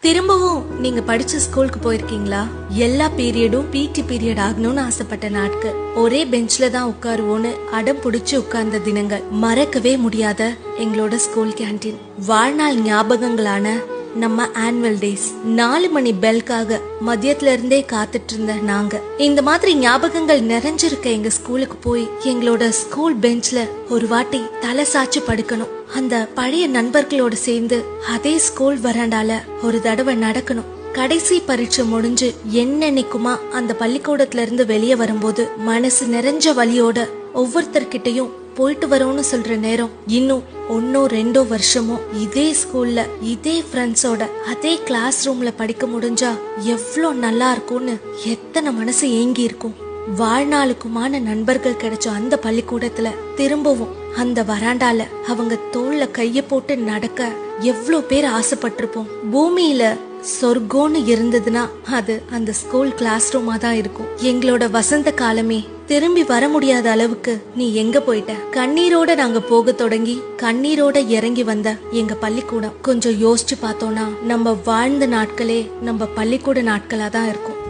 திரும்பவும் நீங்க படிச்ச ஸ்கூலுக்கு போயிருக்கீங்களா? எல்லா பீரியடும் பிடி பீரியட் ஆகணும்னு ஆசைப்பட்ட நாட்கள், ஒரே பெஞ்ச்ல தான் உட்காருவோன்னு அடம் புடிச்சு உட்கார்ந்த தினங்கள், மறக்கவே முடியாத எங்களோட ஸ்கூல் கேண்டீன், வாழ்நாள் ஞாபகங்களான நம்ம ஆனுவல் டேஸ், 4 மணி பெல்காக மதியத்துல இருந்தே காத்துட்டு இருந்த நாங்க. இந்த மாதிரி ஞாபகங்கள் நிறைஞ்சிருக்க எங்க ஸ்கூலுக்கு போய் எங்களோட ஸ்கூல் பெஞ்ச்ல ஒரு வாட்டி தலை சாச்சு படுக்கணும். அந்த பழைய நண்பர்களோட சேர்ந்து அதே ஸ்கூல் வராண்டால ஒரு தடவை நடக்கணும். கடைசி பரீட்சை முடிஞ்சு என்னன்னைக்குமா அந்த பள்ளிக்கூடத்துல இருந்து வெளியே வரும்போது மனசு நிறைஞ்ச வலியோட ஒவ்வொருத்தர்கிட்டையும் போயிட்டு வரோம்னு சொல்ற நேரம், இன்னும் 1-2 வருஷமோ இதே ஸ்கூல்ல இதே ஃப்ரெண்ட்ஸோட அதே கிளாஸ் ரூம்ல படிக்க முடிஞ்சா எவ்வளோ நல்லா இருக்கும்னு எத்தனை மனசு ஏங்கி இருக்கும். வாழ்நாளுக்குமான நண்பர்கள் கிடைச்ச அந்த பள்ளிக்கூடத்துல திரும்பவும் அந்த வராண்டால அவங்க தோல்ல கைய போட்டு நடக்க எவ்வளோ பேர் ஆசைப்பட்டிருப்போம். பூமியில சொர்க்கம்னு இருந்ததுன்னா அது அந்த ஸ்கூல் கிளாஸ் ரூமா தான் இருக்கும். எங்களோட வசந்த காலமே திரும்பி வர முடியாத அளவுக்கு நீ எங்க போயிட்ட? கண்ணீரோட நாங்க போக தொடங்கி கண்ணீரோட இறங்கி வந்த எங்க பள்ளிக்கூடம், கொஞ்சம் யோசிச்சு பார்த்தோம்னா நம்ம வாழ்ந்த நாட்களே நம்ம பள்ளிக்கூட நாட்களா தான் இருக்கும்.